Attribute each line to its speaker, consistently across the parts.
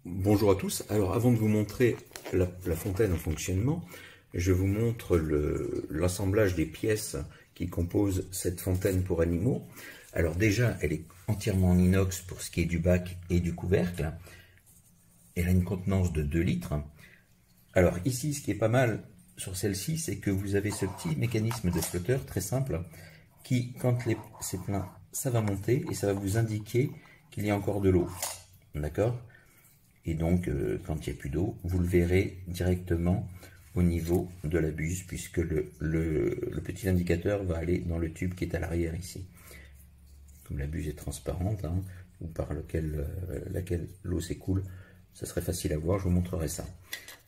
Speaker 1: Bonjour à tous. Alors avant de vous montrer la fontaine en fonctionnement, je vous montre l'assemblage des pièces qui composent cette fontaine pour animaux. Alors déjà, elle est entièrement en inox pour ce qui est du bac et du couvercle. Elle a une contenance de 2 litres. Alors ici, ce qui est pas mal sur celle-ci, c'est que vous avez ce petit mécanisme de flotteur très simple qui, quand c'est plein, ça va monter et ça va vous indiquer qu'il y a encore de l'eau. D'accord ? Et donc, quand il n'y a plus d'eau, vous le verrez directement au niveau de la buse, puisque le petit indicateur va aller dans le tube qui est à l'arrière ici. Comme la buse est transparente, hein, ou par laquelle l'eau s'écoule, ça serait facile à voir, je vous montrerai ça.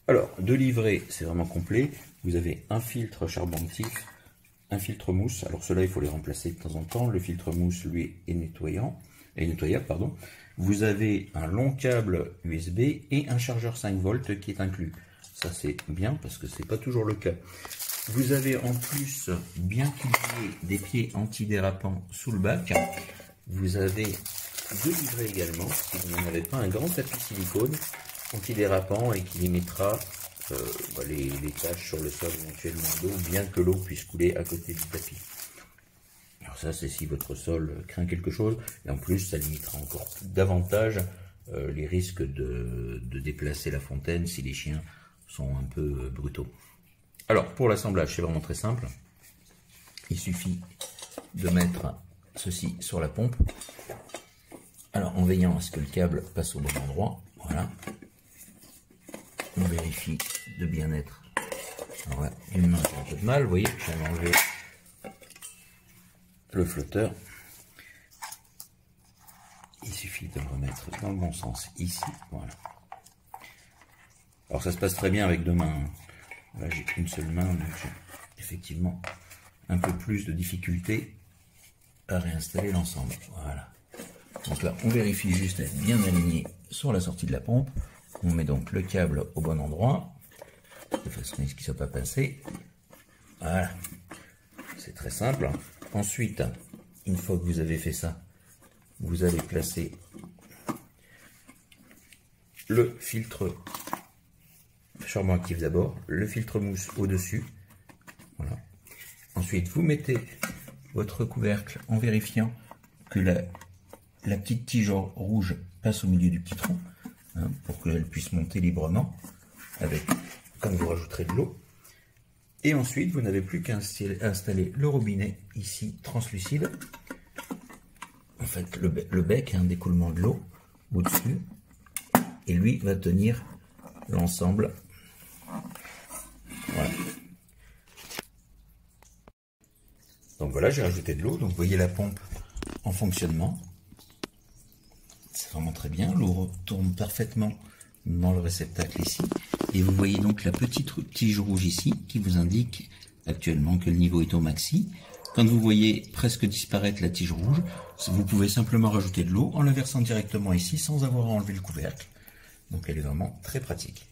Speaker 1: Alors, de livret, c'est vraiment complet. Vous avez un filtre charbon actif, un filtre mousse. Alors ceux-là, il faut les remplacer de temps en temps. Le filtre mousse, lui, est nettoyable, pardon. Vous avez un long câble USB et un chargeur 5 volts qui est inclus. Ça, c'est bien parce que c'est pas toujours le cas. Vous avez en plus, bien qu'il y ait des pieds antidérapants sous le bac, vous avez 2 livrets également, si vous n'en avez pas, un grand tapis silicone antidérapant et qui limitera les taches sur le sol éventuellement d'eau, bien que l'eau puisse couler à côté du tapis. Alors ça, c'est si votre sol craint quelque chose, et en plus, ça limitera encore davantage les risques de déplacer la fontaine si les chiens sont un peu brutaux. Alors, pour l'assemblage, c'est vraiment très simple. Il suffit de mettre ceci sur la pompe. Alors, en veillant à ce que le câble passe au bon endroit, voilà. On vérifie de bien être. Alors là, une main qui a un peu de mal, vous voyez, je vais enlever le flotteur. Il suffit de le remettre dans le bon sens ici, voilà. Alors ça se passe très bien avec 2 mains. Là, j'ai qu'une seule main, donc j'ai effectivement un peu plus de difficulté à réinstaller l'ensemble. Voilà. Donc là, on vérifie juste d'être bien aligné sur la sortie de la pompe. On met donc le câble au bon endroit, de façon à ce qu'il ne soit pas pincé. Voilà. C'est très simple. Ensuite, une fois que vous avez fait ça, vous allez placer le filtre charbon actif d'abord, le filtre mousse au-dessus. Voilà. Ensuite, vous mettez votre couvercle en vérifiant que la petite tige rouge passe au milieu du petit trou, hein, pour qu'elle puisse monter librement quand vous rajouterez de l'eau. Et ensuite, vous n'avez plus qu'à installer le robinet ici translucide. En fait, le bec, un d'écoulement de l'eau au-dessus, et lui va tenir l'ensemble. Voilà. Donc voilà, j'ai rajouté de l'eau. Donc vous voyez la pompe en fonctionnement. C'est vraiment très bien. L'eau retourne parfaitement dans le réceptacle ici. Et vous voyez donc la petite tige rouge ici qui vous indique actuellement que le niveau est au maxi. Quand vous voyez presque disparaître la tige rouge, vous pouvez simplement rajouter de l'eau en la versant directement ici sans avoir à enlever le couvercle. Donc elle est vraiment très pratique.